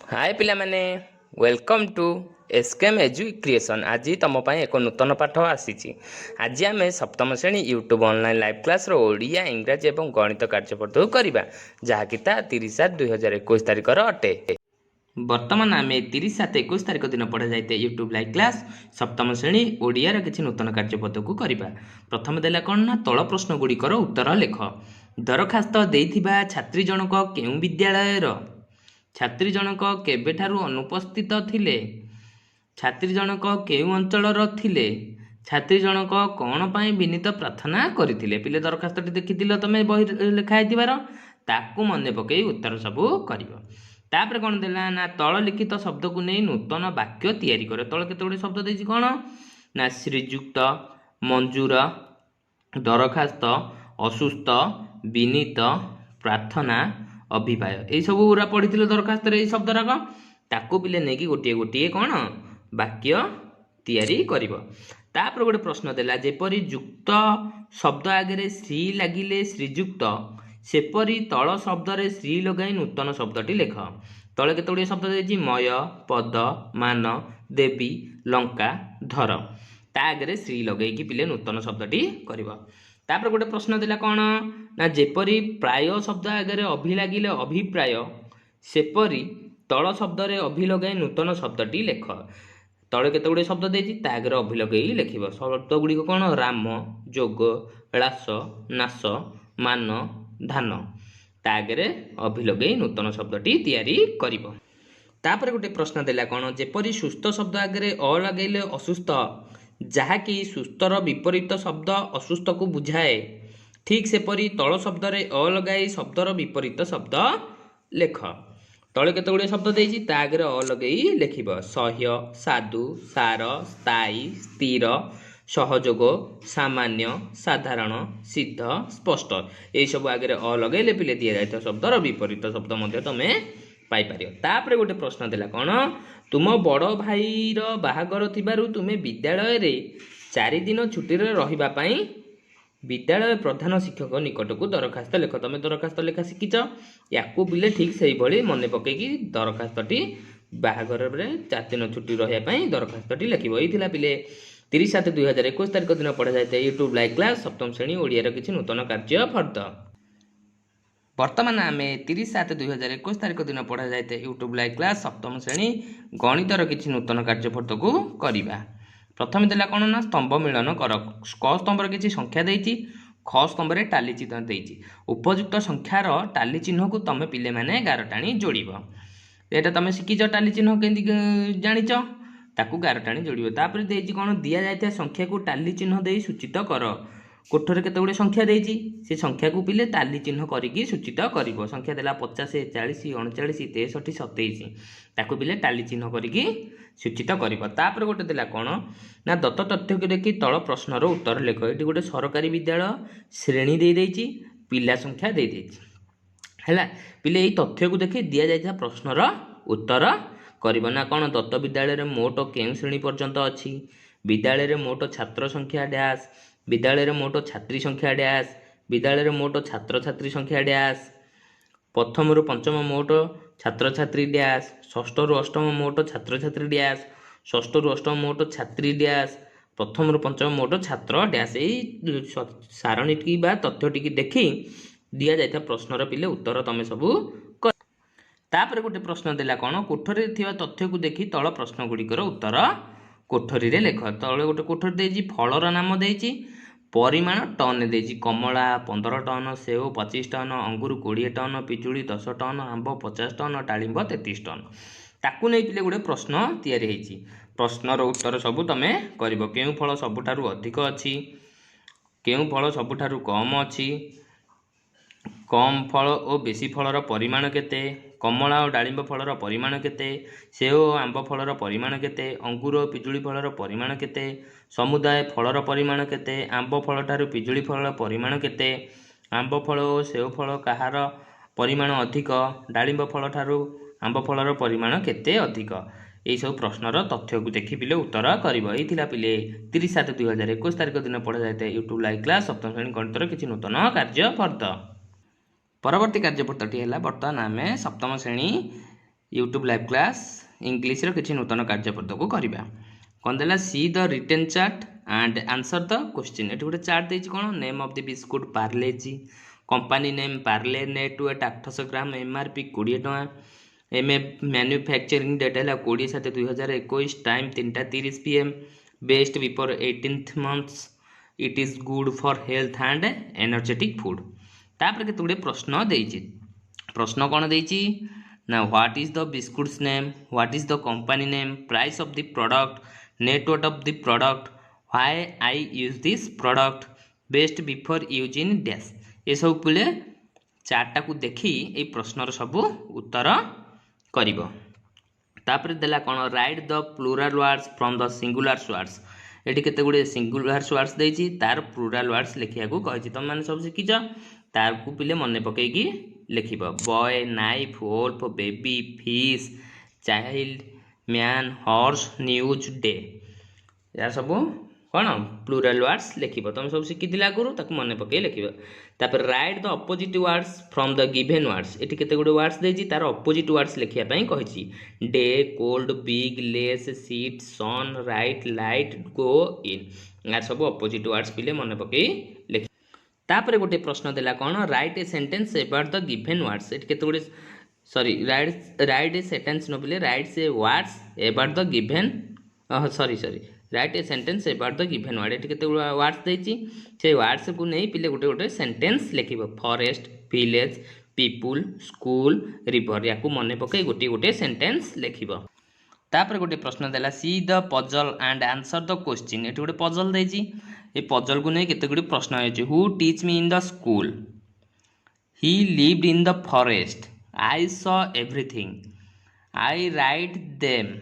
हाय पिला माने welcome to SKM education. आज तुम एक नूतन पाठ आसी। आज आम सप्तम श्रेणी YouTube online live class Odia इंग्राजी और गणित कार्यपद्धति करवा जहाँकि 30/7/2021 तारिखर अटे। बर्तमान आम 30/7/21 तारिख दिन पढ़ा जाए यूट्यूब लाइव क्लास सप्तम श्रेणी ओडियार किसी नूतन कार्यपद्धति करवा। प्रथम देला कौन ना तल प्रश्न गुड़िकर उत्तर लेख। दरखास्त देइथिबा छात्री जनक केउं विद्यालयर छात्री जनक केबेठारु अनुपस्थित थिले, छात्री जनक केउं अंचलर थिले, छात्री जनक कौन पाई विनीत प्रार्थना करथिले। पिले दरखास्तटी देखिथिल तमे बही लेखा हेतिबार ताकू मने पकई उत्तर सबू करिवो। तापर कौन देला ना तल लिखित शब्द को नहीं नूतन वाक्य तैयारी करे। तल केते गुडे शब्द देछि कौन ना श्रीयुक्त, मंजूर, दरखास्त, असुस्थ, विनीत, प्रार्थना, अभिप्राय यही सब पूरा पढ़ी दरखास्त शब्द राग ताकू पिले नहीं कि गोटे गोटे कौन वाक्य तैयारी करिवो। तापर गोटे प्रश्न देला जेपरी युक्त शब्द आगे श्री लगिले श्रीयुक्त सेपरी तल शब्द रे श्री लगाई नूतन शब्दटी लेख। तले केते गुडे शब्द देछि मय, पद, मान, देवी, लंका, धर ता आगे श्री लगेकी पिले नूतन शब्दटी करिवो। तापर गोटे प्रश्न दिला कौन ना जेपरी प्राय शब्द आगे अभि लगिले अभिप्राय सेपरी तल शब्द रे अभि लगाई नूतन शब्दटी लेख। तले केते गुडे शब्द देछि ता आगे अभि लगेई लेखिबो। शब्द गुडी कौन राम, जोग, ह्रास, नाश, मान, धान ता आगे अभि लगेई नूतन शब्दटी तैयारी करिवो। तापर गोटे प्रश्न देला कौन जेपरी सुस्थ शब्द आगे अ लगेले असुस्थ जहाँकि सुस्थर विपरीत शब्द असुस्थ को बुझाए ठीक सेपरी तल शब्द रे अ लगाई शब्दर विपरीत शब्द लेख। तले केते गुडे शब्द देछि ता आगे अ लगेई लेखिबो। सह्य, साधु, सार, स्थायी, स्थिर, सहयोग, सामान्य, साधारण, सिद्ध, स्पष्ट यही सब आगे अ लगेले पिले दिया जाय शब्दर विपरीत शब्द मध्य तमे पाई पारियो। तापर गोटे प्रश्न देला कौन तुम बड़ भाईर बाहागर थिबारु तुमे विद्यालय रे 4 दिन छुट्टी रे रहिबा पाई विद्यालय प्रधान शिक्षक निकट को दरखास्त लेख। तुम दरखास्त लेखा शिखिच याकू बिले ठीक से भली मने पकेकी दरखास्तटी बाहागर रे 4 दिन छुट्टी रहिबा पाई दरखास्तटी लेखिबो। एथिला पिले 30/7/2021 तारिख दिन पढ़ा जाए यूट्यूब लाइव क्लास सप्तम श्रेणी ओडियार किछि नूतन कार्य फर्द। वर्तमान आम 30/7/2021 तारिख दिन पढ़ा जाए यूट्यूब लाइव क्लास सप्तम श्रेणी गणितर किछि नूतन कार्यपद्धति को करवा। प्रथम देला कौन ना स्तंभ मिलन कर। क स्तंभ किछि संख्या देछि, ख स्तंभ रे टाली चिन्ह देछि। उपयुक्त संख्यार टाली चिन्ह को तमे पिले माने गार टाणी जोड़िबो। एटा तमे शिखिच टाली चिन्ह केंदी जानिच ताकू गार टाणी जोड़िबो। तापर देछि कौन दिया जायता संख्या को टाली चिन्ह देई सूचित कर। कोठरे केते गुडे संख्या देछि से संख्या को पिले ताली चिन्ह करिकी सूचित करिवो। संख्या देला 50, 40, 39, 63, 27 ताकू पिले टाली चिन्ह करिकी सूचित करिवो। तापर गोटे देला कोन ना दत्त तथ्य को देखि तळ प्रश्नर उत्तर लेख। एटी गोटे सरकारी विद्यालय श्रेणी दे देछि पिला संख्या दे देछि हैला पिले एई तथ्य को देखि दिया जायता प्रश्नर उत्तर करिवो। ना कोन दत्त विद्यालय रे मोट केउ श्रेणी पर्यंत अछि, विद्यालय रे मोट छात्र संख्या डैश, विद्यालय रे मोट छात्री संख्या डैश, विद्यालय रे मोट छात्र छात्री संख्या डैश, प्रथम रु पंचम मोट छात्र छात्री डैश, षष्ठ रु अष्टम मोट छात्र छात्री डैश, षष्ठ रु अष्टम मोट छात्री डैश, प्रथम रु पंचम मोट छात्र डैश। एई सारणी टी बा तथ्य टी देखि दिया जायता प्रश्नर पिले उत्तर तमे सबू। तापर गोटे प्रश्न देला कौन कोठरी थिबा तथ्य को देखि तळ प्रश्न गुड़िकर उत्तर कोठरी रे लेख। तळे गोटे कोठरी देछि फलर नाम देछि परिमाण टन देछि कमला 15 टन, सेव 25 टन, अंगूर 20 टन, पिजुली 10 टन, आंब 50 टन, डालिंब 33 टन ताकू नै पिले गोटे प्रश्न तैयारी हेछि। प्रश्नर उत्तर सबू तमे करिवो। केउ फल सबुठारु अधिक अछि, केउ फल सबुठारु कम अछि, कम फल और बेसी फलर परिमाण केते, कमला और डालिंब फलर परिमाण केते, सेव और आंब फलर परिमाण केते, अंगूर और पिजुली फलर परिमाण केते, समुदाय फलर परिमाण केते, आंब फल ठारू पिजुली फलर परिमाण केते, आंब फल और सेव फल कहार परिमाण अधिक, डालिंब फल ठारू आंब फलर परिमाण केते अधिक यही सब प्रश्नर तथ्य को देखि पिले उत्तर करिवो। एथिला पिले 30/7/2021 तारिख दिन पढ़ा जाए यूट्यूब लाइव क्लास सप्तम श्रेणी गणितर किछि नूतन कार्य फर्द। परवर्ती कार्यपद्धति है बर्तमान आम सप्तम श्रेणी यूट्यूब लाइव क्लास इंग्लिश रो किछि नूतन कार्यपद को करबा कोन देला सी the written chart and answer the question एठी गोटे चार्ट देछि कोन name of the biscuit Parle G company name Parle net weight 800 gram MRP 20 टका एम मैन्युफैक्चरिंग डेट है 20/7/2021 time 3:30 PM best before 18th months it is good for health and energetic food तापर केते गुडे प्रश्न देछि प्रश्न कोन देछि ना what is the biscuits name what is the company name price of the product net worth of the product why I use this product best before use in dash ये सब पिले चार्टा को देखी ए प्रश्नर सब उत्तर करिवो तापर देला कोन write the plural words from the singular words एठी केते गुडे सिंगुलर वर्ड्स देछि तार प्लूरल वर्ड्स लिखिया को कहछि तुम माने सब सिखिछ तार को पिले मने पकई की लिखिबो boy knife wolf baby fish child man horse news day या सब कोन प्लूरल वर्ड्स लिखिबो तुम सब सिखिथिला गुरु ताको मने पकई लिखिबो तापर right the opposite words from the given words एठी केते गुडे वर्ड्स देछि तार अपोजिट वर्ड्स लिखिया पई कहछि day cold big less sit sun right light go in या सब अपोजिट वर्ड्स पिले मने पकई लिखि तापर गोटे प्रश्न देला कोन write a sentence about the given words एठी केते गुडे sorry write a sentence no पिले राइट से words about the given sorry write a sentence about the given word एठी केते वर्ड्स देछि से वर्ड्स को नै पिले गोटे गोटे सेंटेंस लिखिबो forest village people school river या को मने पकई गोटे गोटे सेंटेंस लिखिबो तापर गोटे प्रश्न देला सी the puzzle and answer the question एठी गोटे पजल देछि ए पजल को नै केते गुडी प्रश्न होय छै who teach me in the school he lived in the forest I saw everything I write them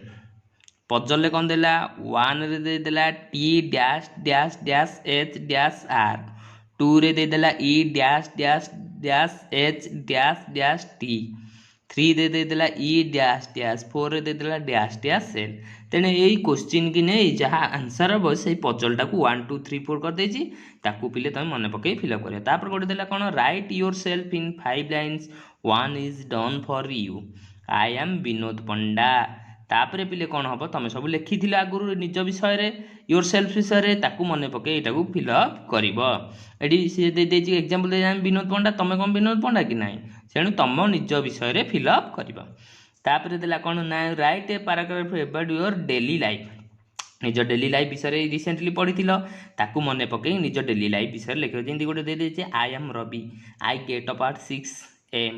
puzzle ले कोन देला 1 रे दे देला T dash dash dash H dash R 2 रे दे देला E dash dash dash H dash dash T 3 दे देला ई डैश डैश 4 रे दे देला डैश डैश एल तेने एई क्वेश्चन की नै जहा आंसर हो से पजल टा को 1 2 3 4 कर देछि ताकू पिले तमे मने पकई फिल अप करिया तापर गोटे देला कोन write yourself in 5 lines 1 is done for you I am Vinod Panda तापरे पिले कोन हबो तमे सब लिखिथिला गुरु निज विषय रे योरसेल्फ विषय रे ताकू मने पके एटा को फिल अप करिवो एडी से दे देछि एग्जांपल दे जाम विनोद पंडा तमे कोन विनोद पंडा कि नाही सेनु तम निज विषय रे फिल अप करिवो तापरे देला कोन ना right a paragraph about your daily life निज डेली लाइफ विषय रे रिसेंटली पढिथिलो ताकू मने पके निज डेली लाइफ विषय लिखियो जेंति गोटे दे देछि I am Ravi I get up at 6 AM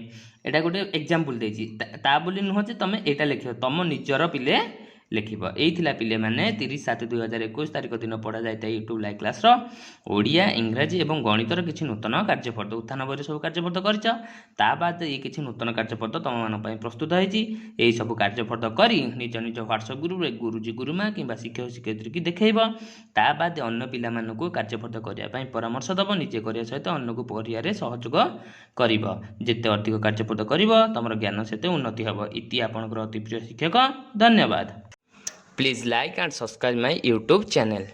एटा गोटे एग्जांपल देछि ता बोली नुह जे तमे एटा लिखियो तम निजर पिले लिखिबो एइथिला पिले माने 30/7/2021 तारिख दिन पढा जायता YouTube लाइव क्लास रो ओडिया इंग्रजी एवं गणित रो किछि नूतन कार्यपद उत्थान बरे सब कार्यपद करछ ता बाद ए किछि नूतन कार्यपद तम मान पई प्रस्तुत होईछि एई सब कार्यपद करी निज निज WhatsApp ग्रुप रे गुरुजी गुरुमा किबा शिक्षक शिक्षयित्री की देखैबो ता बाद अन्य पिला मानको कार्यपद करिया पई परामर्श दबो निजे करिया सहित अन्य को करिया रे सहयोग करिवो जेते अधिक कार्यपद करिवो तमरो ज्ञान सेते उन्नति हबो इति आपनकर अति प्रिय शिक्षक धन्यवाद Please like and subscribe my YouTube channel.